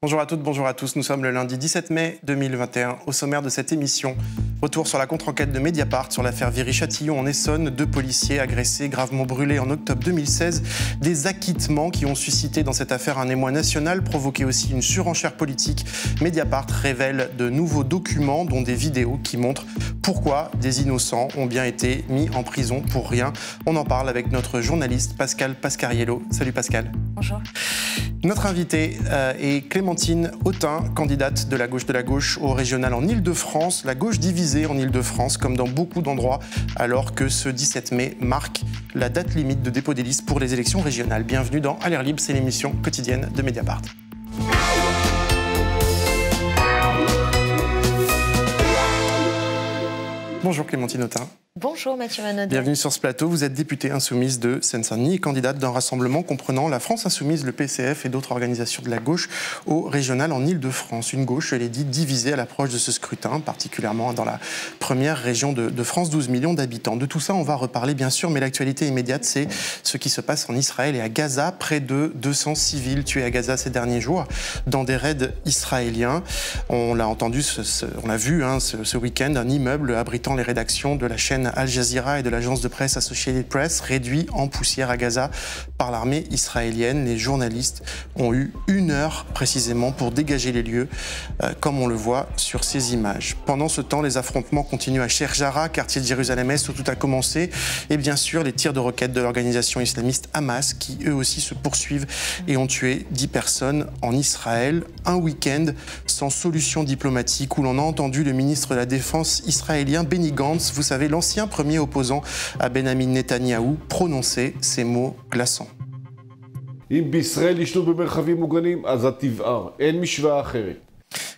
Bonjour à toutes, bonjour à tous. Nous sommes le lundi 17 mai 2021. Au sommaire de cette émission, retour sur la contre-enquête de Mediapart sur l'affaire Viry-Châtillon en Essonne. 2 policiers agressés, gravement brûlés en octobre 2016. Des acquittements qui ont suscité dans cette affaire un émoi national, provoqué aussi une surenchère politique. Mediapart révèle de nouveaux documents, dont des vidéos qui montrent pourquoi des innocents ont bien été mis en prison pour rien. On en parle avec notre journaliste Pascal Pascariello. Salut Pascal. Bonjour. Notre invitée est Clémentine Autain, candidate de la gauche au régional en Ile-de-France. La gauche divisée en Ile-de-France, comme dans beaucoup d'endroits, alors que ce 17 mai marque la date limite de dépôt des listes pour les élections régionales. Bienvenue dans À l'air libre, c'est l'émission quotidienne de Mediapart. Bonjour Clémentine Autain. Bonjour Mathieu Manaudet. Bienvenue sur ce plateau. Vous êtes députée insoumise de Seine-Saint-Denis et candidate d'un rassemblement comprenant la France Insoumise, le PCF et d'autres organisations de la gauche au régional en Ile-de-France. Une gauche, je l'ai dit, divisée à l'approche de ce scrutin, particulièrement dans la première région de France, 12 millions d'habitants. De tout ça, on va reparler bien sûr, mais l'actualité immédiate, c'est ce qui se passe en Israël et à Gaza. Près de 200 civils tués à Gaza ces derniers jours dans des raids israéliens. On l'a entendu, on l'a vu ce week-end, un immeuble abritant les rédactions de la chaîne Al Jazeera et de l'agence de presse Associated Press réduit en poussière à Gaza par l'armée israélienne. Les journalistes ont eu 1 heure précisément pour dégager les lieux, comme on le voit sur ces images. Pendant ce temps, les affrontements continuent à Sheikh Jarrah, quartier de Jérusalem-Est où tout a commencé, et bien sûr les tirs de roquettes de l'organisation islamiste Hamas qui eux aussi se poursuivent et ont tué 10 personnes en Israël. Un week-end sans solution diplomatique où l'on a entendu le ministre de la Défense israélien Benny Gantz, vous savez, l'ancien premier opposant à Benjamin Netanyahou, prononcer ces mots glaçants.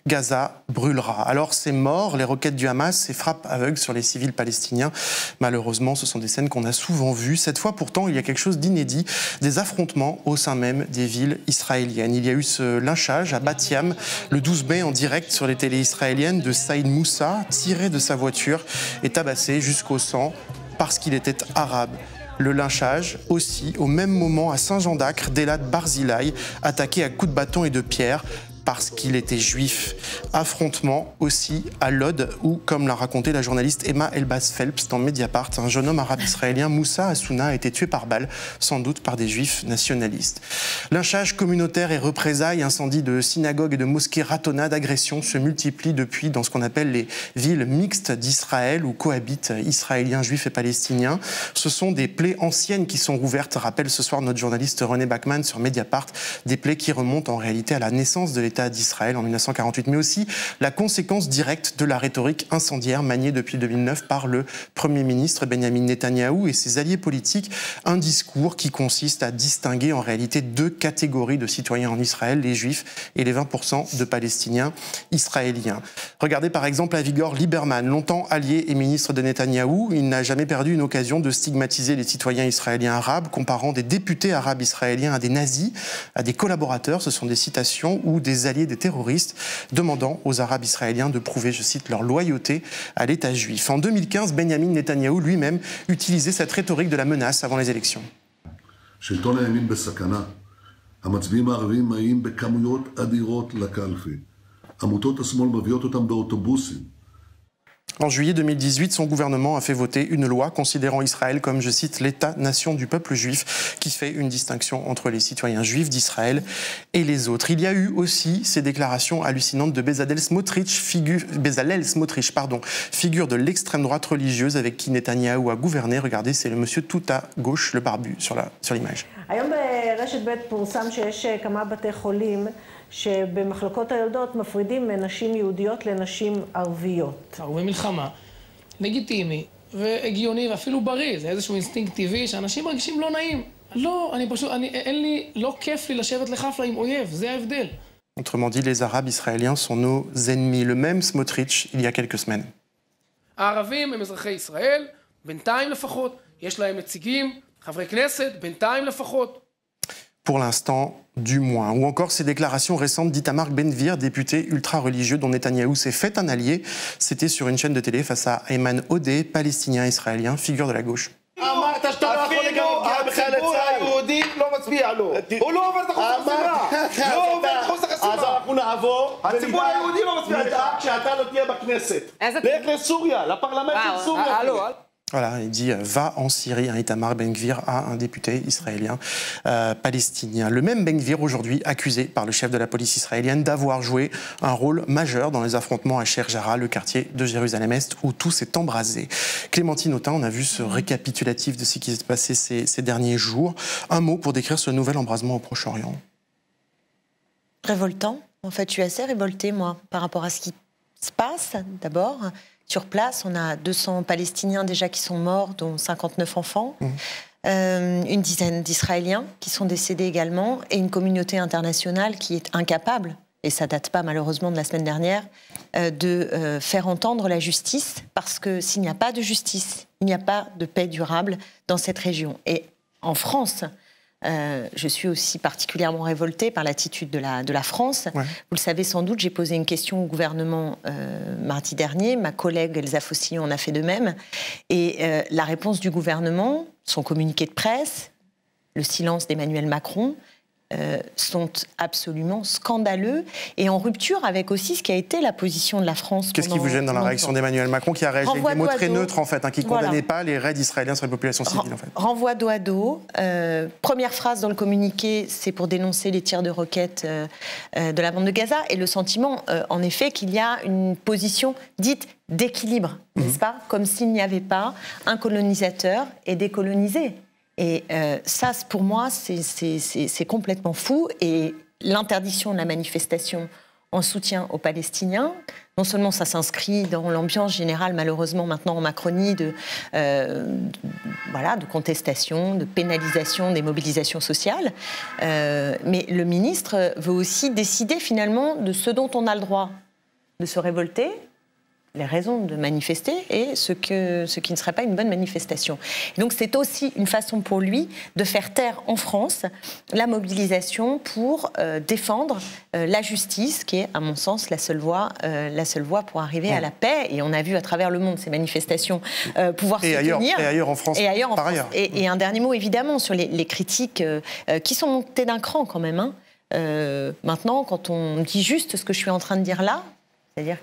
Gaza brûlera. Alors ces morts, les roquettes du Hamas, ces frappes aveugles sur les civils palestiniens, malheureusement ce sont des scènes qu'on a souvent vues. Cette fois pourtant il y a quelque chose d'inédit, des affrontements au sein même des villes israéliennes. Il y a eu ce lynchage à Bat Yam le 12 mai en direct sur les télés israéliennes de Saïd Moussa, tiré de sa voiture et tabassé jusqu'au sang parce qu'il était arabe. Le lynchage aussi, au même moment à Saint-Jean-d'Acre, d'Elad Barzilai, attaqué à coups de bâton et de pierre parce qu'il était juif. Affrontement aussi à Lod où, comme l'a raconté la journaliste Emma Elbaz Phelps dans Mediapart, un jeune homme arabe israélien, Moussa Hassouna, a été tué par balle, sans doute par des juifs nationalistes. Lynchage communautaire et représailles, incendies de synagogues et de mosquées, ratonnades, agressions se multiplient depuis dans ce qu'on appelle les villes mixtes d'Israël où cohabitent Israéliens, Juifs et Palestiniens. Ce sont des plaies anciennes qui sont rouvertes, rappelle ce soir notre journaliste René Bachmann sur Mediapart, des plaies qui remontent en réalité à la naissance de l'État d'Israël en 1948, mais aussi la conséquence directe de la rhétorique incendiaire maniée depuis 2009 par le Premier ministre Benjamin Netanyahou et ses alliés politiques, un discours qui consiste à distinguer en réalité 2 catégories de citoyens en Israël, les Juifs et les 20% de Palestiniens israéliens. Regardez par exemple Avigdor Lieberman, longtemps allié et ministre de Netanyahou, il n'a jamais perdu une occasion de stigmatiser les citoyens israéliens arabes, comparant des députés arabes israéliens à des nazis, à des collaborateurs, ce sont des citations, ou des alliés des terroristes, demandant aux Arabes israéliens de prouver, je cite, leur loyauté à l'État juif. En 2015, Benjamin Netanyahou lui-même utilisait cette rhétorique de la menace avant les élections. שלטון הימין בסכנה. המצביעים הערבים מגיעים בכמויות אדירות לקלפי. עמותות השמאל מביאות אותם באוטובוסים. En juillet 2018, son gouvernement a fait voter une loi considérant Israël comme, je cite, l'État-nation du peuple juif, qui fait une distinction entre les citoyens juifs d'Israël et les autres. Il y a eu aussi ces déclarations hallucinantes de Bezalel Smotrich, figure de l'extrême droite religieuse avec qui Netanyahou a gouverné. Regardez, c'est le monsieur tout à gauche, le barbu, sur l'image. היום ברשת ב' פורסם שיש כמה בתי חולים שבמחלקות היולדות מפרידים נשים יהודיות לנשים ערביות. אנחנו במלחמה, לגיטימי והגיוני ואפילו בריא, זה איזשהו אינסטינקט טבעי שאנשים מרגישים לא נעים. לא, אין לי, לא כיף לי לשבת לחפלה עם אויב, זה ההבדל. Autrement dit, les Arabes israéliens sont nos ennemis. Le même Smotrich il y a quelques semaines. הערבים הם אזרחי ישראל, בינתיים לפחות, יש להם נציגים, חברי כנסת, בינתיים לפחות. Pour l'instant, du moins. Ou encore ces déclarations récentes d'Itamar Ben-Gvir, député ultra-religieux dont Netanyahou s'est fait un allié. C'était sur une chaîne de télé face à Ayman Odeh, palestinien israélien, figure de la gauche. הציבור היהודי לא מצביע לו. הוא לא עובר את אחוז החסימה. לא עובר את אחוז החסימה. אנחנו נעבור, הציבור היהודי לא מצביע לך. ונדאג שאתה לא תהיה בכנסת. לך לסוריה, לפרלמנט של סוריה. Voilà, il dit va en Syrie. Itamar Ben-Gvir a un député israélien palestinien. Le même Ben-Gvir aujourd'hui accusé par le chef de la police israélienne d'avoir joué un rôle majeur dans les affrontements à Sheikh Jarrah, le quartier de Jérusalem-Est où tout s'est embrasé. Clémentine Autain, on a vu ce récapitulatif de ce qui s'est passé ces derniers jours. Un mot pour décrire ce nouvel embrasement au Proche-Orient. Révoltant. En fait, je suis assez révoltée, moi, par rapport à ce qui se passe, d'abord. Sur place, on a 200 Palestiniens déjà qui sont morts, dont 59 enfants, une dizaine d'Israéliens qui sont décédés également, et une communauté internationale qui est incapable, et ça date pas malheureusement de la semaine dernière, de faire entendre la justice, parce que s'il n'y a pas de justice, il n'y a pas de paix durable dans cette région. Et en France, je suis aussi particulièrement révoltée par l'attitude de la France. Ouais. Vous le savez sans doute, j'ai posé une question au gouvernement mardi dernier. Ma collègue Elsa Fossillon en a fait de même. Et la réponse du gouvernement, son communiqué de presse, le silence d'Emmanuel Macron, sont absolument scandaleux et en rupture avec aussi ce qui a été la position de la France. Qu'est-ce qui vous gêne dans la réaction d'Emmanuel Macron qui a réagi avec des mots très neutres en fait, qui ne condamnait pas les raids israéliens sur les populations civiles en fait. Renvoi dos à dos. Première phrase dans le communiqué, c'est pour dénoncer les tirs de roquettes de la bande de Gaza et le sentiment en effet qu'il y a une position dite d'équilibre, n'est-ce pas? Comme s'il n'y avait pas un colonisateur et décolonisé. Et ça, pour moi, c'est complètement fou. Et l'interdiction de la manifestation en soutien aux Palestiniens, non seulement ça s'inscrit dans l'ambiance générale, malheureusement maintenant en Macronie, de contestation, de pénalisation des mobilisations sociales, mais le ministre veut aussi décider finalement de ce dont on a le droit de se révolter, les raisons de manifester et ce qui ne serait pas une bonne manifestation. Et donc c'est aussi une façon pour lui de faire taire en France la mobilisation pour défendre la justice, qui est à mon sens la seule voie pour arriver à la paix. Et on a vu à travers le monde ces manifestations pouvoir se tenir. Et ailleurs en France. Et un dernier mot évidemment sur les critiques qui sont montées d'un cran quand même. Maintenant, quand on dit juste ce que je suis en train de dire là, c'est-à-dire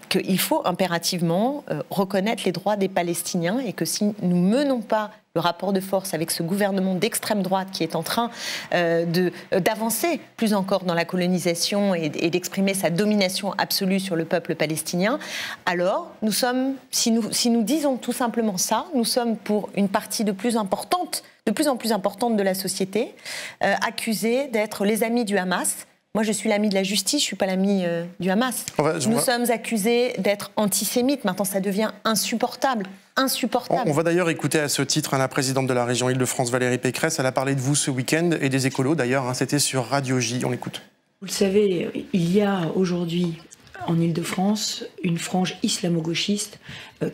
qu'il faut impérativement reconnaître les droits des Palestiniens et que si nous ne menons pas le rapport de force avec ce gouvernement d'extrême droite qui est en train d'avancer plus encore dans la colonisation et d'exprimer sa domination absolue sur le peuple palestinien, alors nous sommes, si nous disons tout simplement ça, nous sommes pour une partie de plus en plus importante de la société, accusés d'être les amis du Hamas. Moi, je suis l'ami de la justice, je ne suis pas l'ami du Hamas. Nous sommes accusés d'être antisémites. Maintenant, ça devient insupportable. On va d'ailleurs écouter à ce titre la présidente de la région Île-de-France, Valérie Pécresse. Elle a parlé de vous ce week-end et des écolos d'ailleurs. C'était sur Radio J. On l'écoute. Vous le savez, il y a aujourd'hui en Île-de-France une frange islamo-gauchiste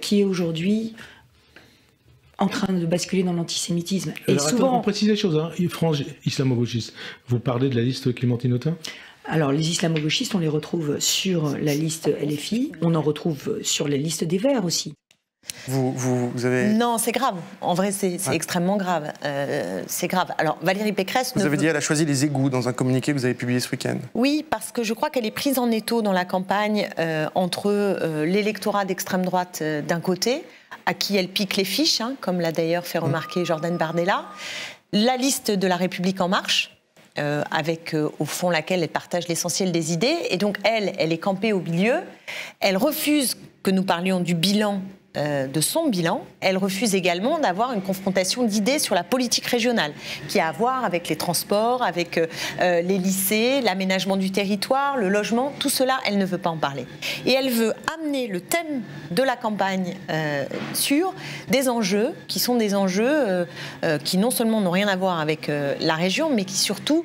qui est aujourd'hui en train de basculer dans l'antisémitisme. Et souvent, on précise les choses, frange islamo-gauchiste. Vous parlez de la liste Clémentine Autain ? Alors, les islamo-gauchistes, on les retrouve sur la liste LFI, on en retrouve sur la liste des Verts aussi. Vous avez... Non, c'est grave. En vrai, c'est extrêmement grave. C'est grave. Alors, Valérie Pécresse... Vous avez dit qu'elle a choisi les égouts dans un communiqué que vous avez publié ce week-end. Oui, parce que je crois qu'elle est prise en étau dans la campagne entre l'électorat d'extrême droite d'un côté, à qui elle pique les fiches, comme l'a d'ailleurs fait remarquer Jordan Bardella, la liste de La République En Marche, avec au fond laquelle elle partage l'essentiel des idées, et donc elle est campée au milieu, elle refuse que nous parlions du bilan, de son bilan, elle refuse également d'avoir une confrontation d'idées sur la politique régionale, qui a à voir avec les transports, avec les lycées, l'aménagement du territoire, le logement, tout cela, elle ne veut pas en parler. Et elle veut amener le thème de la campagne sur des enjeux qui sont des enjeux qui non seulement n'ont rien à voir avec la région, mais qui surtout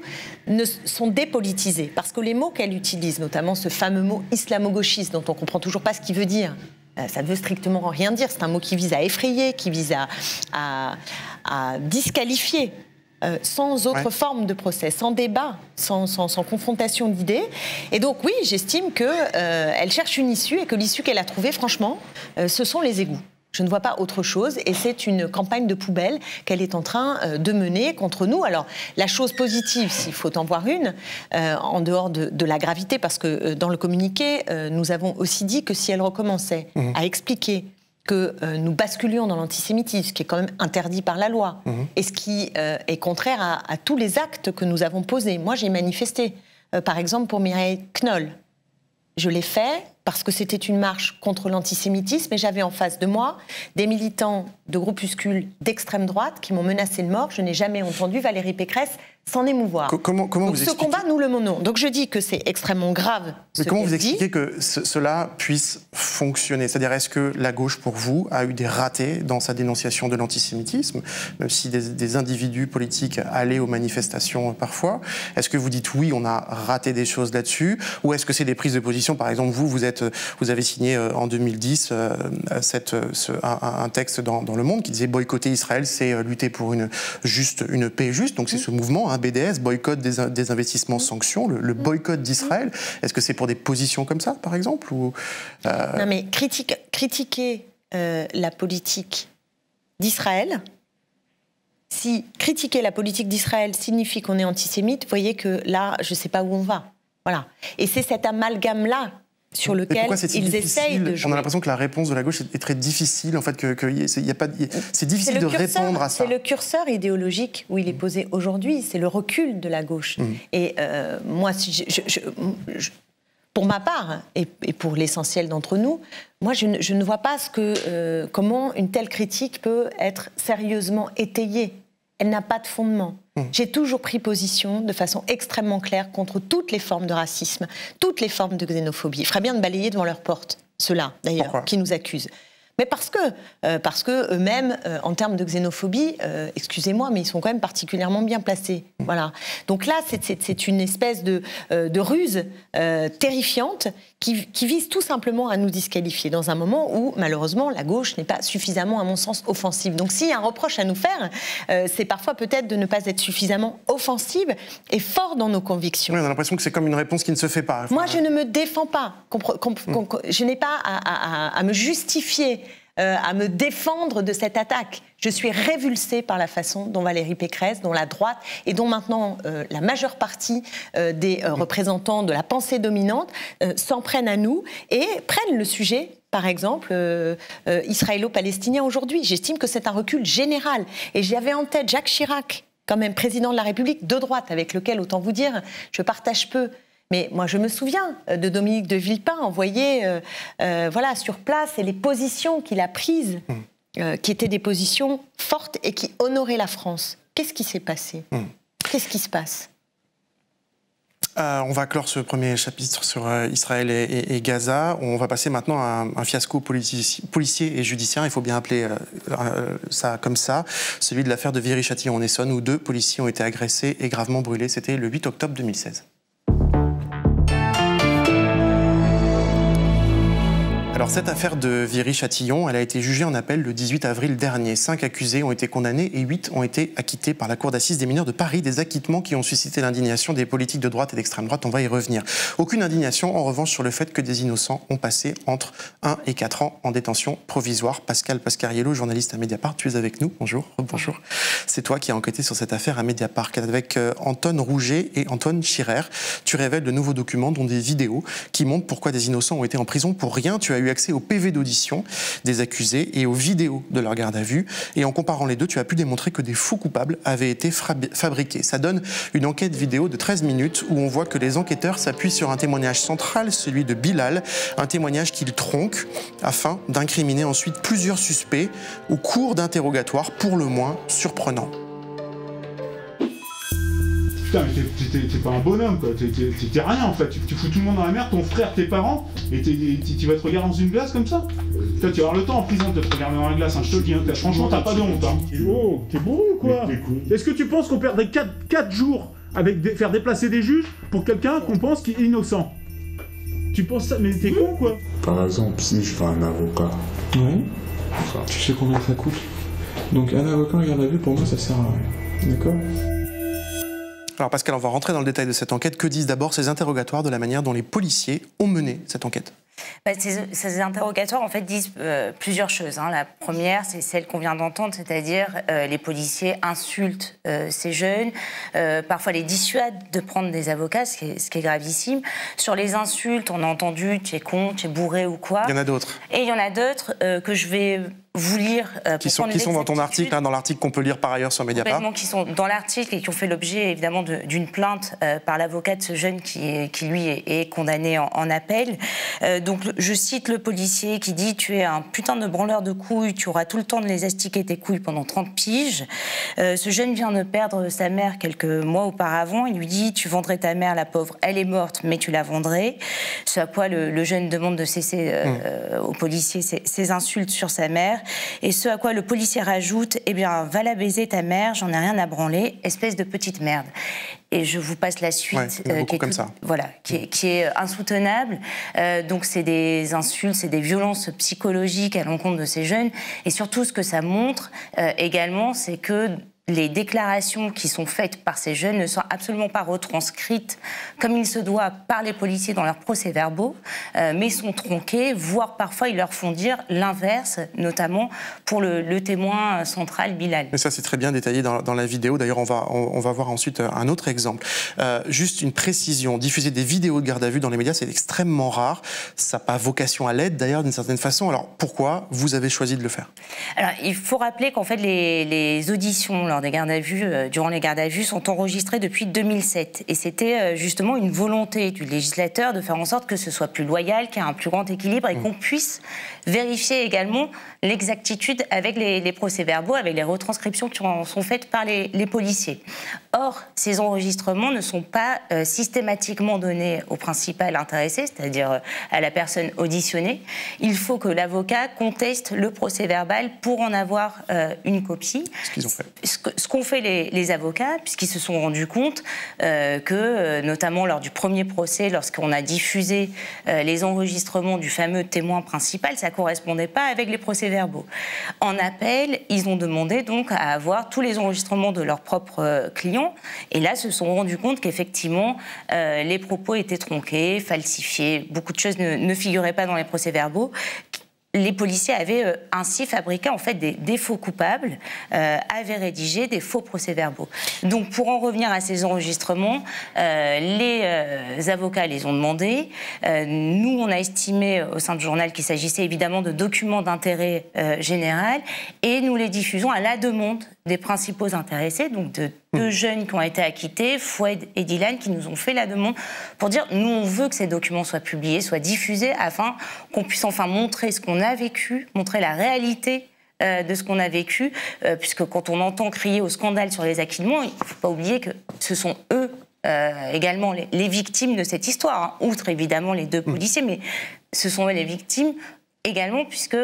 sont dépolitisés. Parce que les mots qu'elle utilise, notamment ce fameux mot islamo-gauchiste, dont on ne comprend toujours pas ce qu'il veut dire, ça ne veut strictement rien dire. C'est un mot qui vise à effrayer, qui vise à disqualifier, sans autre forme de procès, sans débat, sans confrontation d'idées. Et donc oui, j'estime qu'elle cherche une issue et que l'issue qu'elle a trouvée, franchement, ce sont les égouts. Je ne vois pas autre chose et c'est une campagne de poubelle qu'elle est en train de mener contre nous. Alors, la chose positive, s'il faut en voir une, en dehors de la gravité, parce que dans le communiqué, nous avons aussi dit que si elle recommençait à expliquer que nous basculions dans l'antisémitisme, ce qui est quand même interdit par la loi, et ce qui est contraire à tous les actes que nous avons posés. Moi, j'ai manifesté, par exemple, pour Mireille Knoll. Je l'ai fait parce que c'était une marche contre l'antisémitisme et j'avais en face de moi des militants de groupuscules d'extrême droite qui m'ont menacé de mort. Je n'ai jamais entendu Valérie Pécresse s'en émouvoir. Comment Donc vous ce expliquez... combat, nous le menons. Donc je dis que c'est extrêmement grave. Mais comment vous expliquez que cela puisse fonctionner? C'est-à-dire, est-ce que la gauche, pour vous, a eu des ratés dans sa dénonciation de l'antisémitisme, même si des individus politiques allaient aux manifestations parfois? Est-ce que vous dites oui, on a raté des choses là-dessus? Ou est-ce que c'est des prises de position? Par exemple, vous avez signé en 2010 un texte dans Le Monde qui disait boycotter Israël, c'est lutter pour une paix juste. Donc c'est ce mouvement, BDS, boycott des investissements sanctions, le boycott d'Israël. Est-ce que c'est pour des positions comme ça, par exemple ou, Non, mais critiquer la politique d'Israël, si critiquer la politique d'Israël signifie qu'on est antisémite, vous voyez que là, je ne sais pas où on va. Voilà. Et c'est cet amalgame-là sur lequel ils essayent de jouer. On a l'impression que la réponse de la gauche est très difficile, en fait, c'est difficile de répondre à ça. C'est le curseur idéologique où il est posé aujourd'hui, c'est le recul de la gauche. Et moi, pour ma part, et pour l'essentiel d'entre nous, moi, je ne vois pas comment une telle critique peut être sérieusement étayée. Elle n'a pas de fondement. J'ai toujours pris position de façon extrêmement claire contre toutes les formes de racisme, toutes les formes de xénophobie. Il ferait bien de balayer devant leur porte, ceux-là, d'ailleurs, qui nous accusent. Mais parce que eux-mêmes, en termes de xénophobie, excusez-moi, mais ils sont quand même particulièrement bien placés. Voilà. Donc là, c'est une espèce de ruse terrifiante qui vise tout simplement à nous disqualifier dans un moment où, malheureusement, la gauche n'est pas suffisamment, à mon sens, offensive. Donc s'il y a un reproche à nous faire, c'est parfois peut-être de ne pas être suffisamment offensive et fort dans nos convictions. Oui, on a l'impression que c'est comme une réponse qui ne se fait pas. Enfin, moi, je ne me défends pas. Je n'ai pas à me justifier, à me défendre de cette attaque. Je suis révulsée par la façon dont Valérie Pécresse, dont la droite et dont maintenant la majeure partie des représentants de la pensée dominante s'en prennent à nous et prennent le sujet, par exemple, israélo-palestinien aujourd'hui. J'estime que c'est un recul général. Et j'avais en tête Jacques Chirac, quand même président de la République de droite, avec lequel, autant vous dire, je partage peu. Mais moi, je me souviens de Dominique de Villepin envoyé sur place et les positions qu'il a prises, qui étaient des positions fortes et qui honoraient la France. Qu'est-ce qui s'est passé? Qu'est-ce qui se passe? On va clore ce premier chapitre sur Israël et Gaza. On va passer maintenant à un fiasco policier et judiciaire, il faut bien appeler ça comme ça, celui de l'affaire de Viry-Châtillon en Essonne, où 2 policiers ont été agressés et gravement brûlés. C'était le 8 octobre 2016. Alors cette affaire de Viry-Châtillon, elle a été jugée en appel le 18 avril dernier. 5 accusés ont été condamnés et 8 ont été acquittés par la Cour d'assises des mineurs de Paris. Des acquittements qui ont suscité l'indignation des politiques de droite et d'extrême droite. On va y revenir. Aucune indignation en revanche sur le fait que des innocents ont passé entre 1 et 4 ans en détention provisoire. Pascal Pascariello, journaliste à Mediapart, tu es avec nous. Bonjour. Bonjour. C'est toi qui as enquêté sur cette affaire à Mediapart avec Anton Rouget et Antoine Schirer. Tu révèles de nouveaux documents, dont des vidéos qui montrent pourquoi des innocents ont été en prison pour rien. Tu as eu accès au PV d'audition des accusés et aux vidéos de leur garde à vue. Et en comparant les deux, tu as pu démontrer que des faux coupables avaient été fabriqués. Ça donne une enquête vidéo de 13 minutes où on voit que les enquêteurs s'appuient sur un témoignage central, celui de Bilal, un témoignage qu'ils tronquent afin d'incriminer ensuite plusieurs suspects au cours d'interrogatoires pour le moins surprenants. Putain, mais t'es pas un bonhomme, quoi. T'es rien, en fait. Tu fous tout le monde dans la merde, ton frère, tes parents, et tu vas te regarder dans une glace comme ça. Putain, tu vas avoir le temps en prison de te regarder dans la glace, hein, je te le dis. Hein. Franchement, t'as pas de honte. Hein. Oh, t'es bourré ou quoi? Est-ce que tu penses qu'on perdrait 4 jours avec faire déplacer des juges pour quelqu'un qu'on pense qui est innocent? Tu penses ça? Mais t'es con, quoi. Par exemple, si je fais un avocat. Oui. Tu sais combien ça coûte? Donc un avocat en garde à vue, pour moi, ça sert à rien. D'accord? Alors Pascal, on va rentrer dans le détail de cette enquête. Que disent d'abord ces interrogatoires de la manière dont les policiers ont mené cette enquête? Ces interrogatoires, en fait, disent plusieurs choses. La première, c'est celle qu'on vient d'entendre, c'est-à-dire les policiers insultent ces jeunes, parfois les dissuadent de prendre des avocats, ce qui est gravissime. Sur les insultes, on a entendu « tu es con, tu es bourré » ou quoi. Il y en a d'autres. Et il y en a d'autres que je vais vous lire. Qui sont dans ton article, dans l'article qu'on peut lire par ailleurs sur Mediapart. Qui sont dans l'article et qui ont fait l'objet évidemment d'une plainte par l'avocat de ce jeune qui lui est condamné en appel. Donc je cite le policier qui dit « Tu es un putain de branleur de couilles, tu auras tout le temps de les astiquer tes couilles pendant 30 piges. » Ce jeune vient de perdre sa mère quelques mois auparavant. Il lui dit « Tu vendrais ta mère, la pauvre, elle est morte, mais tu la vendrais. » Ce à quoi le jeune demande de cesser au policier ses insultes sur sa mère. Et ce à quoi le policier rajoute « Eh bien, va la baiser ta mère, j'en ai rien à branler, espèce de petite merde. » Et je vous passe la suite, qui est insoutenable. Donc c'est des insultes, c'est des violences psychologiques à l'encontre de ces jeunes. Et surtout, ce que ça montre également, c'est que les déclarations qui sont faites par ces jeunes ne sont absolument pas retranscrites comme il se doit par les policiers dans leurs procès-verbaux, mais sont tronquées, voire parfois ils leur font dire l'inverse, notamment pour le témoin central Bilal. Mais ça c'est très bien détaillé dans la vidéo, d'ailleurs on va voir ensuite un autre exemple. Juste une précision, diffuser des vidéos de garde à vue dans les médias c'est extrêmement rare, ça n'a pas vocation à l'être d'ailleurs d'une certaine façon, alors pourquoi vous avez choisi de le faire? Alors il faut rappeler qu'en fait les auditions des gardes à vue, durant les gardes à vue, sont enregistrés depuis 2007. Et c'était justement une volonté du législateur de faire en sorte que ce soit plus loyal, qu'il y ait un plus grand équilibre et qu'on puisse vérifier également l'exactitude avec les procès-verbaux, avec les retranscriptions qui sont faites par les policiers. Or, ces enregistrements ne sont pas systématiquement donnés au principal intéressé, c'est-à-dire à la personne auditionnée. Il faut que l'avocat conteste le procès-verbal pour en avoir une copie. Ce qu'ils ont fait. Ce qu'ont fait les avocats, puisqu'ils se sont rendus compte que, notamment lors du premier procès, lorsqu'on a diffusé les enregistrements du fameux témoin principal, ça ne correspondait pas avec les procès-verbaux. En appel, ils ont demandé donc à avoir tous les enregistrements de leurs propres clients, et là, se sont rendus compte qu'effectivement, les propos étaient tronqués, falsifiés, beaucoup de choses ne figuraient pas dans les procès-verbaux. Les policiers avaient ainsi fabriqué en fait des faux coupables, avaient rédigé des faux procès-verbaux. Donc pour en revenir à ces enregistrements, les avocats les ont demandés. Nous, on a estimé au sein du journal qu'il s'agissait évidemment de documents d'intérêt général et nous les diffusons à la demande des principaux intéressés, donc de deux jeunes qui ont été acquittés, Foued et Dylan, qui nous ont fait la demande pour dire nous on veut que ces documents soient publiés, soient diffusés, afin qu'on puisse enfin montrer ce qu'on a vécu, montrer la réalité de ce qu'on a vécu, puisque quand on entend crier au scandale sur les acquittements, il ne faut pas oublier que ce sont eux également les victimes de cette histoire, outre évidemment les deux policiers, mais ce sont eux les victimes également, puisque,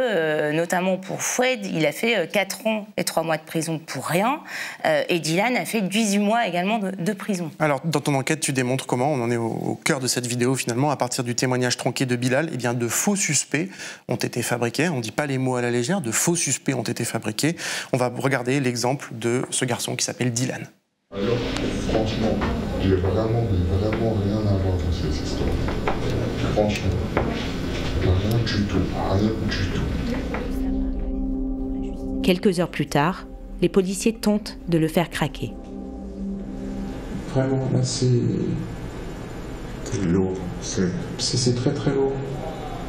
notamment pour Foued, il a fait 4 ans et 3 mois de prison pour rien, et Dylan a fait 18 mois également de prison. Alors, dans ton enquête, tu démontres comment, on en est au cœur de cette vidéo finalement, à partir du témoignage tronqué de Bilal, eh bien, de faux suspects ont été fabriqués, on ne dit pas les mots à la légère, de faux suspects ont été fabriqués. On va regarder l'exemple de ce garçon qui s'appelle Dylan. Alors, franchement, j'ai vraiment rien à voir dans cette histoire. Franchement. Rien du tout. Quelques heures plus tard, les policiers tentent de le faire craquer. Vraiment, là, c'est lourd. C'est très très lourd.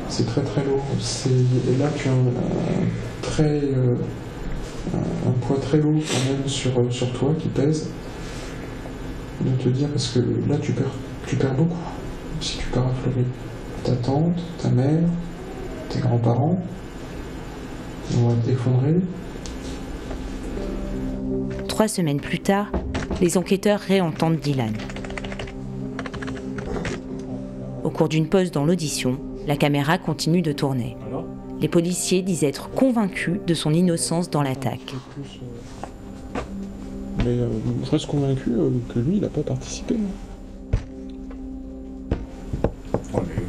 C'est très très lourd. Et là, tu as un poids très lourd quand même sur toi qui pèse. De te dire, parce que là, tu perds beaucoup si tu pars à Fleury. Ta tante, ta mère, tes grands-parents, on va t'effondrer. 3 semaines plus tard, les enquêteurs réentendent Dylan. Au cours d'une pause dans l'audition, la caméra continue de tourner. Les policiers disent être convaincus de son innocence dans l'attaque. Mais je reste convaincu que lui, il n'a pas participé.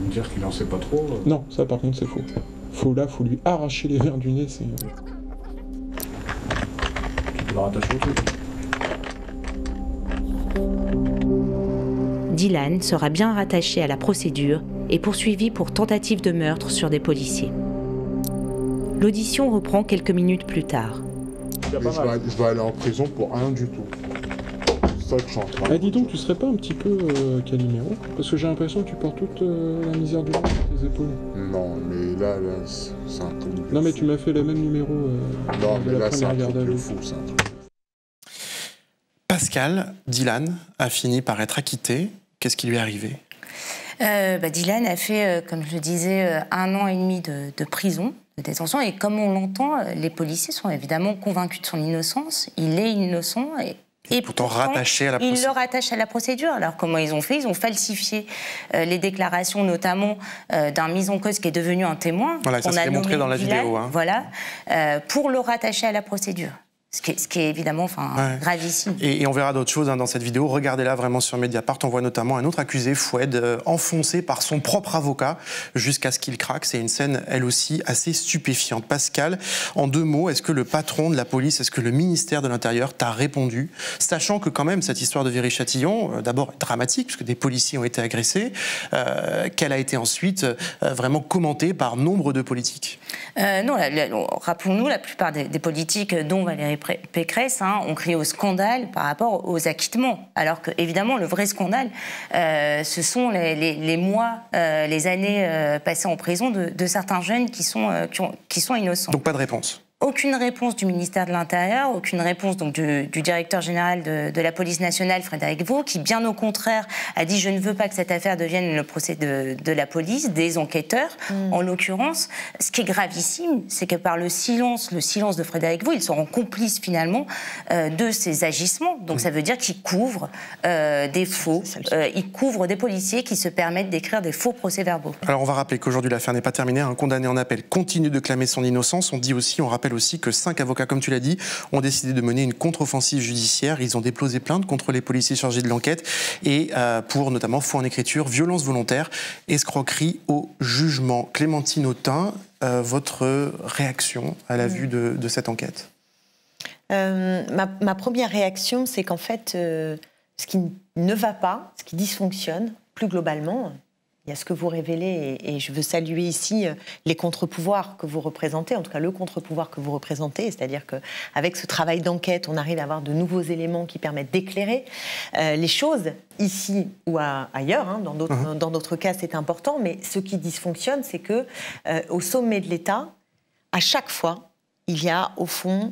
Dire qu'il en sait pas trop. Non, ça par contre c'est faux. Faut lui arracher les verres du nez, c'est... Tu peux le rattacher au truc. Dylan sera bien rattaché à la procédure et poursuivi pour tentative de meurtre sur des policiers. L'audition reprend quelques minutes plus tard. Je vais aller en prison pour rien du tout. C'est ça que je suis en train de... dis donc, tu serais pas un petit peu Calimero? Parce que j'ai l'impression que tu portes toute la misère du monde sur tes épaules. Non, mais là c'est un truc... Non, mais tu m'as fait le même numéro. Non, mais là, c'est un truc de fou, c'est un truc. Pascal, Dylan a fini par être acquitté. Qu'est-ce qui lui est arrivé? Dylan a fait, comme je le disais, 1 an et demi de prison, de détention. Et comme on l'entend, les policiers sont évidemment convaincus de son innocence. Il est innocent et pourtant rattaché à la procédure. Ils le rattachent à la procédure. Alors comment ils ont fait? Ils ont falsifié les déclarations, notamment d'un mis en cause qui est devenu un témoin. Voilà, ça s'est montré dans la vidéo. Hein. Voilà, pour le rattacher à la procédure. Ce qui est évidemment gravissime. Et on verra d'autres choses dans cette vidéo. Regardez-la vraiment sur Mediapart. On voit notamment un autre accusé, Foued, enfoncé par son propre avocat jusqu'à ce qu'il craque. C'est une scène, elle aussi, assez stupéfiante. Pascal, en 2 mots, est-ce que le patron de la police, est-ce que le ministère de l'Intérieur t'a répondu? Sachant que quand même, cette histoire de Viry-Châtillon, d'abord dramatique, puisque des policiers ont été agressés, qu'elle a été ensuite vraiment commentée par nombre de politiques. Non, rappelons-nous, la plupart des politiques, dont Valérie Pécresse, ont crié au scandale par rapport aux acquittements. Alors que, évidemment, le vrai scandale, ce sont les mois, les années passées en prison de certains jeunes qui sont innocents. Donc pas de réponse? Aucune réponse du ministère de l'Intérieur, aucune réponse donc, du directeur général de la police nationale, Frédéric Vaux, qui, bien au contraire, a dit « je ne veux pas que cette affaire devienne le procès de la police, des enquêteurs ». En l'occurrence, ce qui est gravissime, c'est que par le silence de Frédéric Vaux, ils seront complices finalement de ces agissements. Donc ça veut dire qu'ils couvrent des faux, ils couvrent des policiers qui se permettent d'écrire des faux procès-verbaux. Alors on va rappeler qu'aujourd'hui l'affaire n'est pas terminée. Un condamné en appel continue de clamer son innocence. On rappelle aussi que 5 avocats, comme tu l'as dit, ont décidé de mener une contre-offensive judiciaire. Ils ont déposé plainte contre les policiers chargés de l'enquête et pour notamment faux en écriture, violence volontaire, escroquerie au jugement. Clémentine Autain, votre réaction à la vue de cette enquête? Ma première réaction, c'est qu'en fait, ce qui ne va pas, ce qui dysfonctionne, plus globalement, il y a ce que vous révélez, et je veux saluer ici les contre-pouvoirs que vous représentez, en tout cas le contre-pouvoir que vous représentez, c'est-à-dire qu'avec ce travail d'enquête, on arrive à avoir de nouveaux éléments qui permettent d'éclairer les choses, ici ou ailleurs, dans d'autres cas c'est important, mais ce qui dysfonctionne, c'est que au sommet de l'État, à chaque fois, il y a au fond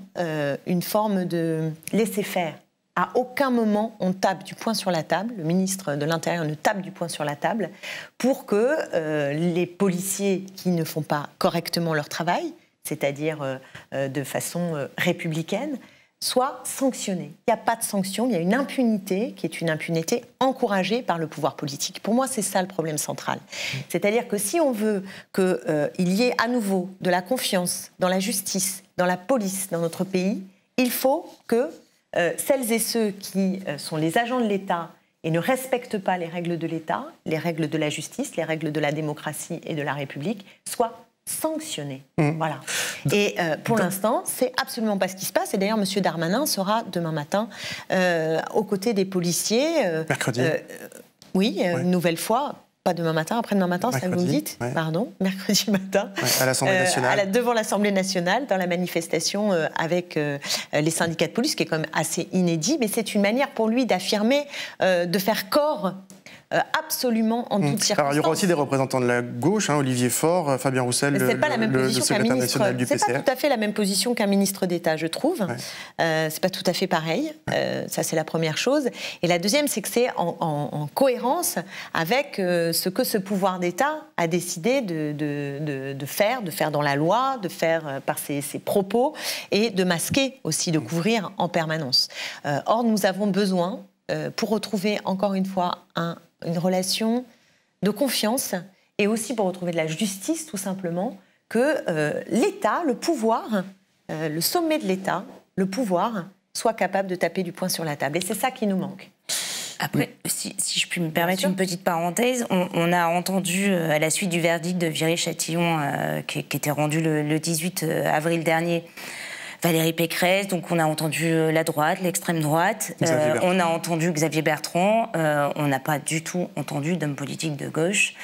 une forme de laisser-faire. À aucun moment, on tape du poing sur la table, le ministre de l'Intérieur ne tape du poing sur la table, pour que les policiers qui ne font pas correctement leur travail, c'est-à-dire de façon républicaine, soient sanctionnés. Il n'y a pas de sanction, il y a une impunité qui est une impunité encouragée par le pouvoir politique. Pour moi, c'est ça le problème central. C'est-à-dire que si on veut qu'il y ait à nouveau de la confiance dans la justice, dans la police, dans notre pays, il faut que celles et ceux qui sont les agents de l'État et ne respectent pas les règles de l'État, les règles de la justice, les règles de la démocratie et de la République, soient sanctionnés. Voilà. Et pour l'instant, c'est absolument pas ce qui se passe. Et d'ailleurs, M. Darmanin sera demain matin aux côtés des policiers. Mercredi. Oui, une nouvelle fois. Pas demain matin, après-demain matin, ça vous me dites. Pardon, mercredi matin. À l'Assemblée nationale. Devant l'Assemblée nationale, dans la manifestation avec les syndicats de police, qui est quand même assez inédit, mais c'est une manière pour lui d'affirmer, de faire corps absolument en toutes circonstances. Alors, il y aura aussi des représentants de la gauche, Olivier Faure, Fabien Roussel, le secrétaire national du PCR. C'est pas tout à fait la même position qu'un ministre d'État, je trouve. C'est pas tout à fait pareil. Ça, c'est la première chose. Et la deuxième, c'est que c'est en cohérence avec ce que ce pouvoir d'État a décidé de faire dans la loi, de faire par ses propos et de masquer aussi, de couvrir en permanence. Or, nous avons besoin, pour retrouver encore une fois une relation de confiance et aussi pour retrouver de la justice, tout simplement, que l'État, le pouvoir, le sommet de l'État, le pouvoir, soit capable de taper du poing sur la table. Et c'est ça qui nous manque. Après, si je puis me permettre une petite parenthèse, on a entendu, à la suite du verdict de Viry-Châtillon, qui était rendu le 18 avril dernier, Valérie Pécresse, donc on a entendu la droite, l'extrême droite, on a entendu Xavier Bertrand, on n'a pas du tout entendu d'hommes politiques de gauche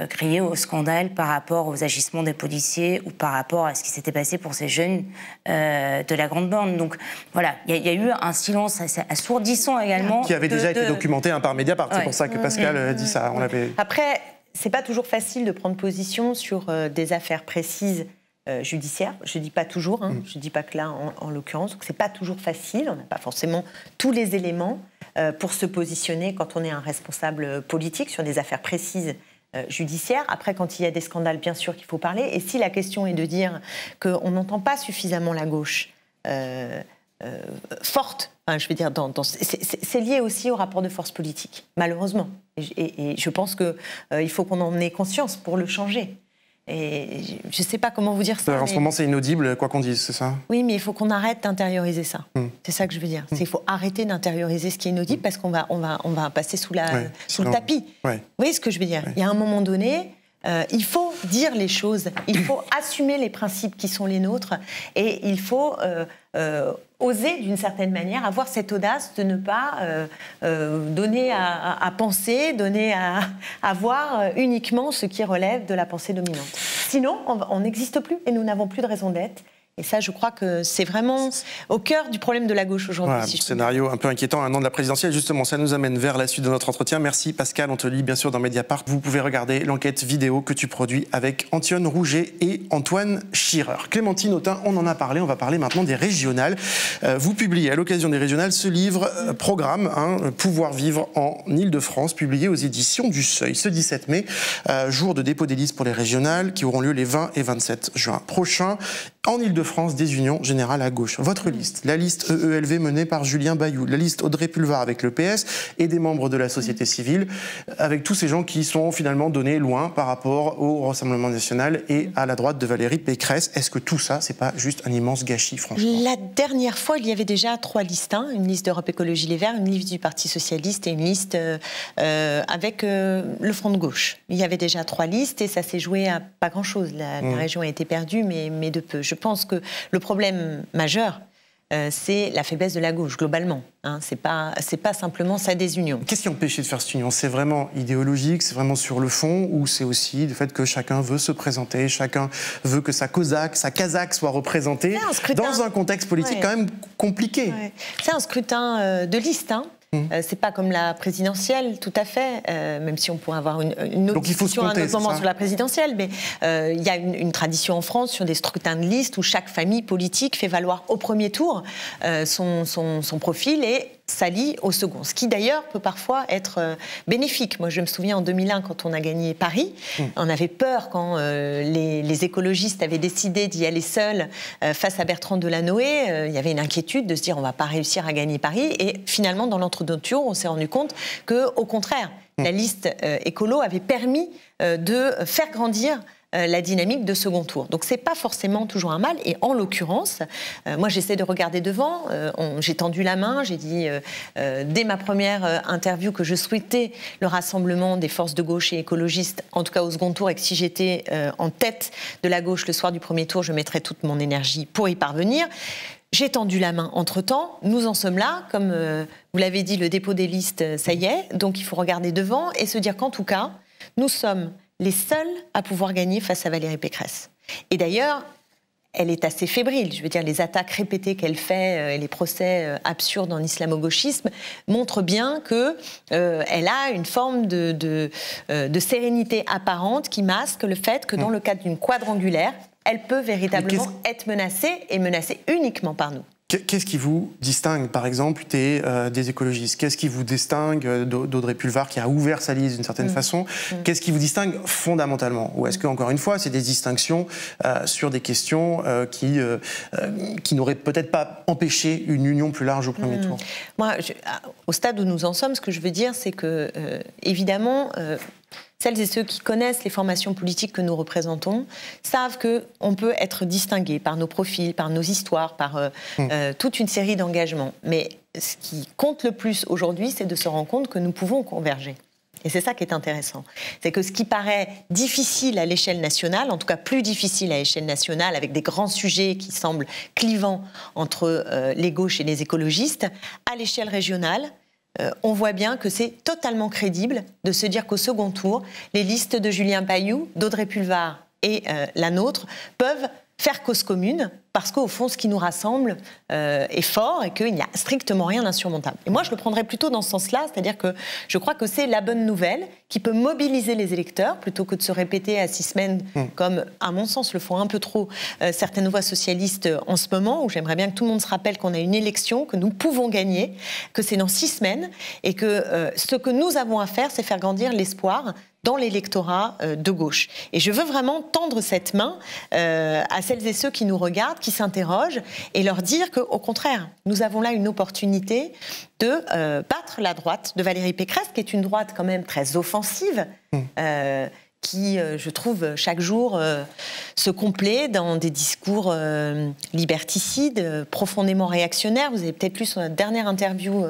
crier au scandale par rapport aux agissements des policiers ou par rapport à ce qui s'était passé pour ces jeunes de la Grande Borne. Donc voilà, il y a eu un silence assez assourdissant également. Qui avait déjà été documenté par Mediapart, c'est pour ça que Pascal dit ça. Après, c'est pas toujours facile de prendre position sur des affaires précises judiciaires. Je dis pas toujours, je dis pas que là, en l'occurrence, c'est pas toujours facile. On n'a pas forcément tous les éléments pour se positionner quand on est un responsable politique sur des affaires précises judiciaire. Après, quand il y a des scandales, bien sûr qu'il faut parler. Et si la question est de dire qu'on n'entend pas suffisamment la gauche forte, je veux dire, c'est lié aussi au rapport de force politique, malheureusement. Et je pense qu'il faut qu'on en ait conscience pour le changer. Et je ne sais pas comment vous dire ça. En ce moment, c'est inaudible, quoi qu'on dise, c'est ça? Oui, mais il faut qu'on arrête d'intérioriser ça. C'est ça que je veux dire. Il faut arrêter d'intérioriser ce qui est inaudible parce qu'on va passer sous le tapis. Vous voyez ce que je veux dire? Il y a un moment donné, il faut dire les choses, il faut assumer les principes qui sont les nôtres et il faut oser, d'une certaine manière, avoir cette audace de ne pas donner à penser, donner à voir uniquement ce qui relève de la pensée dominante. Sinon, on n'existe plus et nous n'avons plus de raison d'être. Et ça, je crois que c'est vraiment au cœur du problème de la gauche aujourd'hui. Voilà, scénario un peu inquiétant, un an de la présidentielle. Justement, ça nous amène vers la suite de notre entretien. Merci Pascal, on te lit bien sûr dans Mediapart. Vous pouvez regarder l'enquête vidéo que tu produis avec Antione Rouget et Antoine Schirer. Clémentine Autain, on en a parlé, on va parler maintenant des régionales. Vous publiez à l'occasion des régionales ce livre, programme, Pouvoir vivre en Ile-de-France, publié aux éditions du Seuil. Ce 17 mai, jour de dépôt des listes pour les régionales qui auront lieu les 20 et 27 juin prochains. En Ile-de-France, des unions générales à gauche. Votre liste, la liste EELV menée par Julien Bayou, la liste Audrey Pulvar avec le PS et des membres de la société civile, avec tous ces gens qui sont finalement donnés loin par rapport au Rassemblement national et à la droite de Valérie Pécresse. Est-ce que tout ça, c'est pas juste un immense gâchis, franchement? La dernière fois, il y avait déjà 3 listes, une liste d'Europe Écologie Les Verts, une liste du Parti Socialiste et une liste avec le Front de Gauche. Il y avait déjà 3 listes et ça s'est joué à pas grand-chose. La région a été perdue, mais de peu. Je pense que le problème majeur, c'est la faiblesse de la gauche, globalement. C'est pas simplement sa désunion. Qu'est-ce qui a empêché de faire cette union? C'est vraiment idéologique, c'est vraiment sur le fond, ou c'est aussi le fait que chacun veut se présenter, chacun veut que sa Kazakh soit représentée dans un contexte politique quand même compliqué? C'est un scrutin de liste, c'est pas comme la présidentielle, tout à fait, même si on pourrait avoir une autre discussion à un autre moment sur la présidentielle, mais il y a une tradition en France sur des scrutins de liste où chaque famille politique fait valoir au premier tour son profil et s'allie au second. Ce qui d'ailleurs peut parfois être bénéfique. Moi je me souviens en 2001 quand on a gagné Paris, on avait peur quand les écologistes avaient décidé d'y aller seuls face à Bertrand Delanoë. Il y avait une inquiétude de se dire on va pas réussir à gagner Paris et finalement dans l'entre-deux tours on s'est rendu compte qu'au contraire la liste écolo avait permis de faire grandir la dynamique de second tour. Donc c'est pas forcément toujours un mal. Et en l'occurrence, moi j'essaie de regarder devant. J'ai tendu la main, j'ai dit dès ma première interview que je souhaitais le rassemblement des forces de gauche et écologistes, en tout cas au second tour, et que si j'étais en tête de la gauche le soir du premier tour, je mettrais toute mon énergie pour y parvenir. J'ai tendu la main entre-temps, nous en sommes là, comme vous l'avez dit, le dépôt des listes, ça y est, donc il faut regarder devant et se dire qu'en tout cas, nous sommes les seuls à pouvoir gagner face à Valérie Pécresse. Et d'ailleurs, elle est assez fébrile. Je veux dire, les attaques répétées qu'elle fait, les procès absurdes en islamo-gauchisme montrent bien qu'elle a une forme de sérénité apparente qui masque le fait que dans le cadre d'une quadrangulaire, elle peut véritablement être menacée et menacée uniquement par nous. Qu'est-ce qui vous distingue, par exemple, des écologistes? Qu'est-ce qui vous distingue d'Audrey Pulvar, qui a ouvert sa liste d'une certaine façon? Qu'est-ce qui vous distingue fondamentalement? Ou est-ce que, encore une fois, c'est des distinctions sur des questions qui n'auraient peut-être pas empêché une union plus large au premier tour? Moi, au stade où nous en sommes, ce que je veux dire, c'est que, évidemment... Celles et ceux qui connaissent les formations politiques que nous représentons savent qu'on peut être distingué par nos profils, par nos histoires, par toute une série d'engagements. Mais ce qui compte le plus aujourd'hui, c'est de se rendre compte que nous pouvons converger. Et c'est ça qui est intéressant. C'est que ce qui paraît difficile à l'échelle nationale, en tout cas plus difficile à l'échelle nationale, avec des grands sujets qui semblent clivants entre les gauches et les écologistes, à l'échelle régionale, on voit bien que c'est totalement crédible de se dire qu'au second tour, les listes de Julien Pailloux, d'Audrey Pulvar et la nôtre peuvent faire cause commune, parce qu'au fond, ce qui nous rassemble est fort et qu'il n'y a strictement rien d'insurmontable. Et moi, je le prendrais plutôt dans ce sens-là, c'est-à-dire que je crois que c'est la bonne nouvelle qui peut mobiliser les électeurs, plutôt que de se répéter à 6 semaines, comme, à mon sens, le font un peu trop certaines voix socialistes en ce moment, où j'aimerais bien que tout le monde se rappelle qu'on a une élection, que nous pouvons gagner, que c'est dans 6 semaines, et que ce que nous avons à faire, c'est faire grandir l'espoir dans l'électorat de gauche. Et je veux vraiment tendre cette main à celles et ceux qui nous regardent, qui s'interrogent, et leur dire qu'au contraire, nous avons là une opportunité de battre la droite de Valérie Pécresse, qui est une droite quand même très offensive, qui, je trouve, chaque jour se complaît dans des discours liberticides, profondément réactionnaires. Vous avez peut-être lu son dernière interview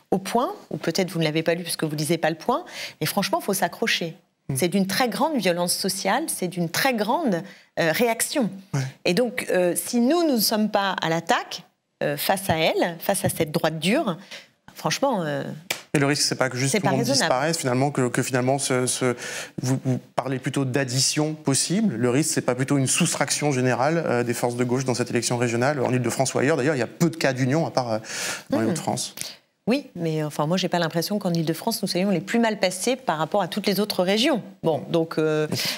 au Point, ou peut-être vous ne l'avez pas lu parce que vous ne lisez pas le Point, mais franchement, il faut s'accrocher. C'est d'une très grande violence sociale, c'est d'une très grande réaction. Et donc, si nous ne sommes pas à l'attaque face à elle, face à cette droite dure, franchement... Et le risque, c'est pas que juste tout le monde disparaisse, finalement, que finalement, vous parlez plutôt d'addition possible. Le risque, c'est pas plutôt une soustraction générale des forces de gauche dans cette élection régionale, en Ile-de-France ou ailleurs. D'ailleurs, il y a peu de cas d'union, à part dans les Hauts-de-France. Oui, mais enfin, moi, j'ai pas l'impression qu'en Ile-de-France, nous soyons les plus mal passés par rapport à toutes les autres régions. Bon, donc,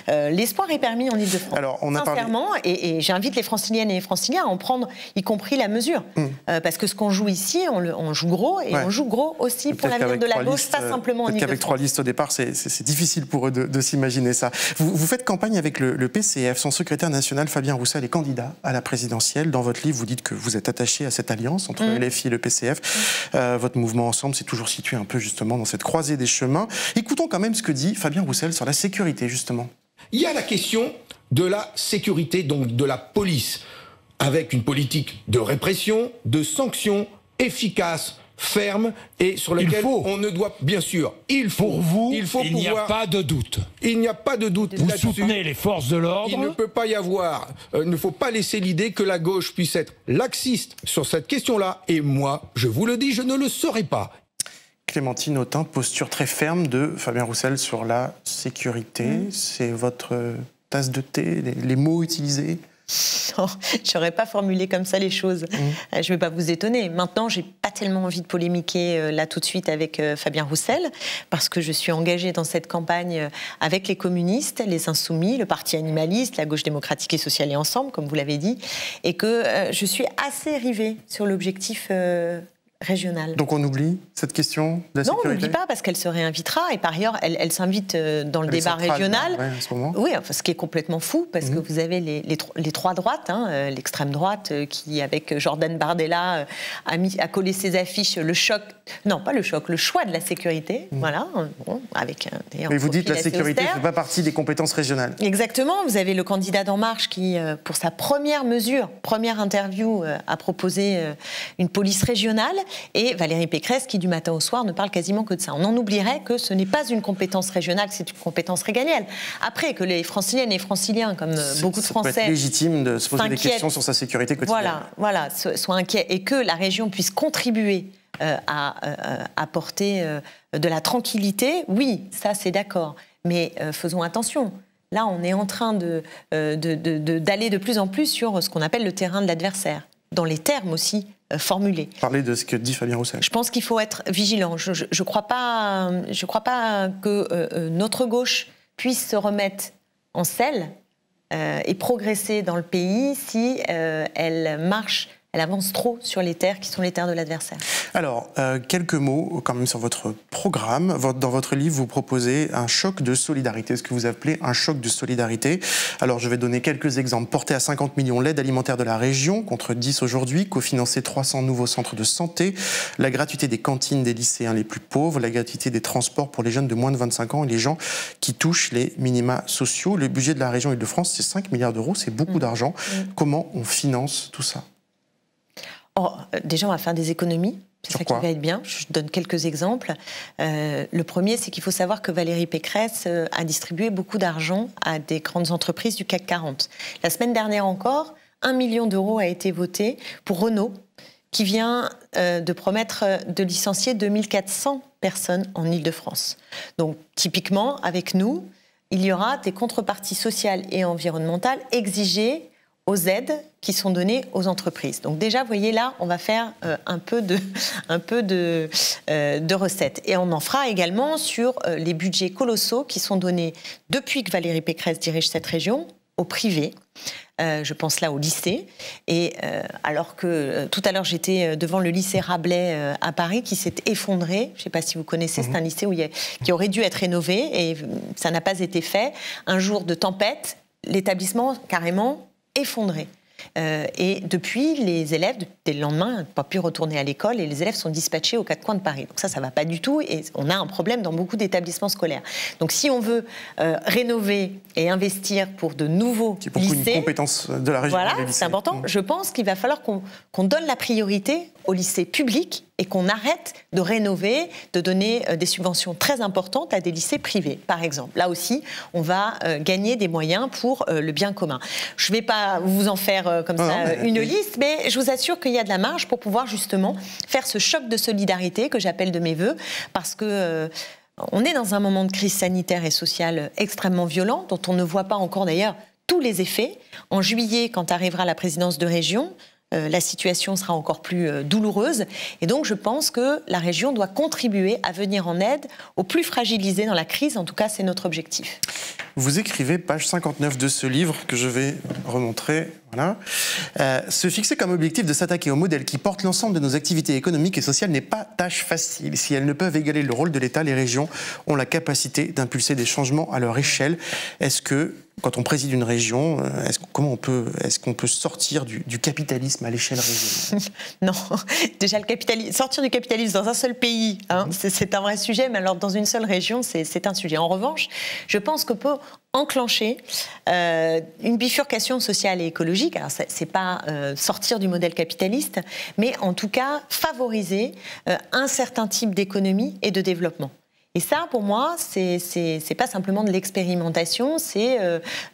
l'espoir est permis en Ile-de-France. Alors, on a sincèrement, et j'invite les Franciliennes et les Franciliens à en prendre, y compris la mesure. Parce que ce qu'on joue ici, on joue gros, et on joue gros aussi pour l'avenir de la gauche, pas simplement en Ile-de-France. Avec 3 listes au départ, c'est difficile pour eux de s'imaginer ça. Vous faites campagne avec le PCF. Son secrétaire national, Fabien Roussel, est candidat à la présidentielle. Dans votre livre, vous dites que vous êtes attaché à cette alliance entre LFI et le PCF. Votre mouvement Ensemble s'est toujours situé un peu justement dans cette croisée des chemins. Écoutons quand même ce que dit Fabien Roussel sur la sécurité, justement. Il y a la question de la sécurité, donc de la police, avec une politique de répression, de sanctions efficaces, ferme et sur lequel on ne doit, bien sûr, pour vous, il n'y a pas de doute. Il n'y a pas de doute. Vous soutenez les forces de l'ordre. Il ne peut pas y avoir, il ne faut pas laisser l'idée que la gauche puisse être laxiste sur cette question-là. Et moi, je vous le dis, je ne le serai pas. Clémentine Autain, posture très ferme de Fabien Roussel sur la sécurité. C'est votre tasse de thé, les mots utilisés? Non, je n'aurais pas formulé comme ça les choses. Je ne vais pas vous étonner. Maintenant, je n'ai pas tellement envie de polémiquer là tout de suite avec Fabien Roussel, parce que je suis engagée dans cette campagne avec les communistes, les Insoumis, le Parti animaliste, la gauche démocratique et sociale et Ensemble, comme vous l'avez dit, et que je suis assez rivée sur l'objectif régional. Donc on oublie cette question de la sécurité ? Non, on n'oublie pas, parce qu'elle se réinvitera, et par ailleurs, elle s'invite dans le débat régional. En ce moment. Oui, enfin, ce qui est complètement fou, parce que vous avez les trois droites, l'extrême droite qui, avec Jordan Bardella, a collé ses affiches, le choc, non pas le choc, le choix de la sécurité, voilà, bon, avec d'ailleurs. Et vous dites que la sécurité ne fait pas partie des compétences régionales. Exactement, vous avez le candidat d'En Marche qui, pour sa première mesure, première interview, a proposé une police régionale, et Valérie Pécresse qui, du matin au soir, ne parle quasiment que de ça. On en oublierait que ce n'est pas une compétence régionale, c'est une compétence régalienne. Après, que les Franciliennes et Franciliens, comme beaucoup de Français... Ça peut être légitime de se poser des questions sur sa sécurité quotidienne. Voilà, soient inquiets, et que la région puisse contribuer à apporter de la tranquillité, oui, ça c'est d'accord. Mais faisons attention. Là, on est en train d'aller de plus en plus sur ce qu'on appelle le terrain de l'adversaire, dans les termes aussi formulés. Parlez de ce que dit Fabien Roussel. Je pense qu'il faut être vigilant. Je crois pas que notre gauche puisse se remettre en selle et progresser dans le pays si elle avance trop sur les terres qui sont les terres de l'adversaire. Alors, quelques mots quand même sur votre programme. Dans votre livre, vous proposez un choc de solidarité, ce que vous appelez un choc de solidarité. Alors, je vais donner quelques exemples. Porter à 50 millions l'aide alimentaire de la région, contre 10 aujourd'hui, cofinancer 300 nouveaux centres de santé, la gratuité des cantines des lycéens les plus pauvres, la gratuité des transports pour les jeunes de moins de 25 ans et les gens qui touchent les minima sociaux. Le budget de la région Île-de-France, c'est 5 milliards d'euros, c'est beaucoup d'argent. Comment on finance tout ça ? Déjà, on va faire des économies C'est ça qui va être bien. Je donne quelques exemples. Le premier, c'est qu'il faut savoir que Valérie Pécresse a distribué beaucoup d'argent à des grandes entreprises du CAC 40. La semaine dernière encore, 1 million d'euros a été voté pour Renault, qui vient de promettre de licencier 2400 personnes en Île-de-France. Donc, typiquement, avec nous, il y aura des contreparties sociales et environnementales exigées aux aides qui sont données aux entreprises. Donc déjà, vous voyez là, on va faire un peu de recettes. Et on en fera également sur les budgets colossaux qui sont donnés depuis que Valérie Pécresse dirige cette région, au privé. Je pense là au lycée. Et alors que tout à l'heure, j'étais devant le lycée Rabelais à Paris qui s'est effondré. Je ne sais pas si vous connaissez, c'est un lycée qui aurait dû être rénové et ça n'a pas été fait. Un jour de tempête, l'établissement carrément effondré. Et depuis, les élèves, dès le lendemain, n'ont pas pu retourner à l'école et les élèves sont dispatchés aux quatre coins de Paris. Donc ça ne va pas du tout et on a un problème dans beaucoup d'établissements scolaires. Donc si on veut rénover et investir pour de nouveaux lycées... une compétence de la région. Voilà, c'est important. Je pense qu'il va falloir qu'on donne la priorité aux lycées publics et qu'on arrête de rénover, de donner des subventions très importantes à des lycées privés, par exemple. Là aussi, on va gagner des moyens pour le bien commun. Je ne vais pas vous en faire une liste, mais je vous assure qu'il y a de la marge pour pouvoir justement faire ce choc de solidarité que j'appelle de mes voeux, parce que on est dans un moment de crise sanitaire et sociale extrêmement violent, dont on ne voit pas encore d'ailleurs tous les effets. En juillet, quand arrivera la présidence de région, la situation sera encore plus douloureuse. Et donc, je pense que la région doit contribuer à venir en aide aux plus fragilisés dans la crise. En tout cas, c'est notre objectif. Vous écrivez, page 59 de ce livre, que je vais remontrer. Voilà. Se fixer comme objectif de s'attaquer au modèle qui porte l'ensemble de nos activités économiques et sociales n'est pas tâche facile. Si elles ne peuvent égaler le rôle de l'État, les régions ont la capacité d'impulser des changements à leur échelle. Est-ce que, quand on préside une région, est-ce qu'on peut sortir du capitalisme à l'échelle régionale? Non, déjà sortir du capitalisme dans un seul pays, c'est un vrai sujet, mais alors dans une seule région, c'est un sujet. En revanche, je pense qu'on peut enclencher une bifurcation sociale et écologique. Alors, c'est pas sortir du modèle capitaliste, mais en tout cas favoriser un certain type d'économie et de développement. Et ça, pour moi, c'est pas simplement de l'expérimentation, c'est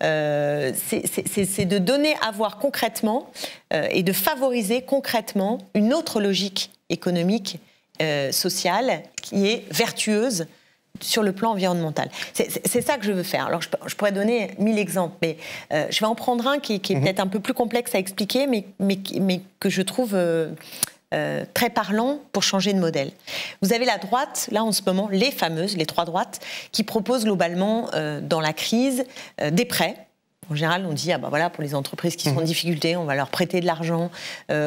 de donner à voir concrètement et de favoriser concrètement une autre logique économique, sociale, qui est vertueuse sur le plan environnemental. C'est ça que je veux faire. Alors, je pourrais donner 1000 exemples, mais je vais en prendre un qui est peut-être un peu plus complexe à expliquer, mais que je trouve très parlant pour changer de modèle. Vous avez la droite, là en ce moment, les trois droites, qui proposent globalement, dans la crise, des prêts. En général, on dit, voilà, pour les entreprises qui sont en difficulté, on va leur prêter de l'argent,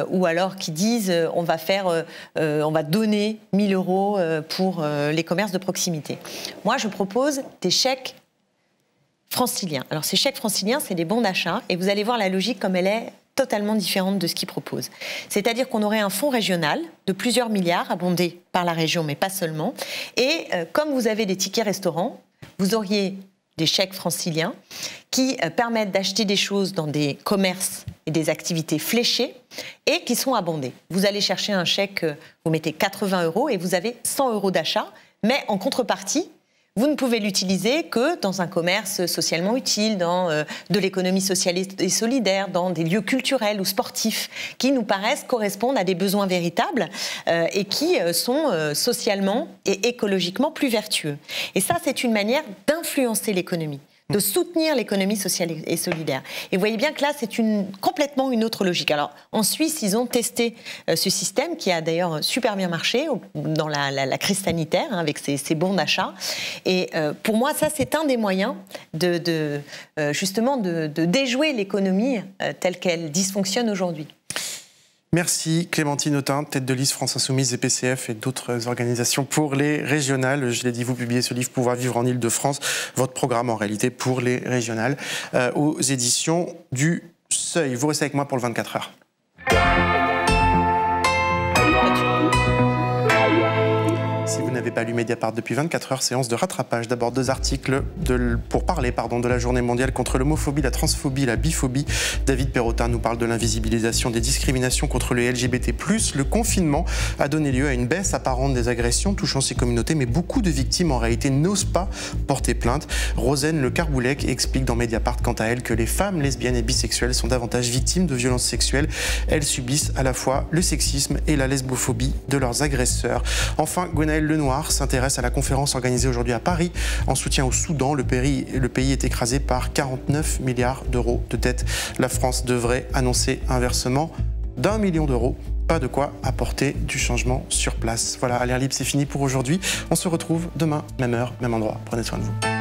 ou alors qui disent, on va donner 1000 euros pour les commerces de proximité. Moi, je propose des chèques franciliens. Alors, ces chèques franciliens, c'est des bons d'achat, et vous allez voir la logique comme elle est totalement différente de ce qu'ils proposent. C'est-à-dire qu'on aurait un fonds régional de plusieurs milliards, abondé par la région, mais pas seulement, et comme vous avez des tickets restaurants, vous auriez des chèques franciliens qui permettent d'acheter des choses dans des commerces et des activités fléchées et qui sont abondés. Vous allez chercher un chèque, vous mettez 80 euros et vous avez 100 euros d'achat, mais en contrepartie, vous ne pouvez l'utiliser que dans un commerce socialement utile, dans de l'économie sociale et solidaire, dans des lieux culturels ou sportifs qui nous paraissent correspondre à des besoins véritables et qui sont socialement et écologiquement plus vertueux. Et ça, c'est une manière d'influencer l'économie, de soutenir l'économie sociale et solidaire. Et vous voyez bien que là, c'est complètement une autre logique. Alors, en Suisse, ils ont testé ce système qui a d'ailleurs super bien marché dans la crise sanitaire, avec ces bons d'achat. Et pour moi, ça, c'est un des moyens justement de déjouer l'économie telle qu'elle dysfonctionne aujourd'hui. Merci Clémentine Autain, tête de liste France Insoumise et PCF et d'autres organisations pour les régionales. Je l'ai dit, vous publiez ce livre Pouvoir vivre en Île-de-France, votre programme en réalité pour les régionales, aux éditions du Seuil. Vous restez avec moi pour le 24 heures. Si vous n'avez pas lu Mediapart depuis 24 heures, séance de rattrapage. D'abord 2 articles pour parler de la journée mondiale contre l'homophobie, la transphobie, la biphobie. David Perrotin nous parle de l'invisibilisation des discriminations contre les LGBT+. Le confinement a donné lieu à une baisse apparente des agressions touchant ces communautés, mais beaucoup de victimes en réalité n'osent pas porter plainte. Rosen Le Carboulec explique dans Mediapart quant à elle que les femmes lesbiennes et bisexuelles sont davantage victimes de violences sexuelles. Elles subissent à la fois le sexisme et la lesbophobie de leurs agresseurs. Enfin, Gwenaëlle Lenoir s'intéresse à la conférence organisée aujourd'hui à Paris en soutien au Soudan. Le pays est écrasé par 49 milliards d'euros de dettes. La France devrait annoncer un versement d'1 million d'euros. Pas de quoi apporter du changement sur place. Voilà, à l'air libre, c'est fini pour aujourd'hui. On se retrouve demain, même heure, même endroit. Prenez soin de vous.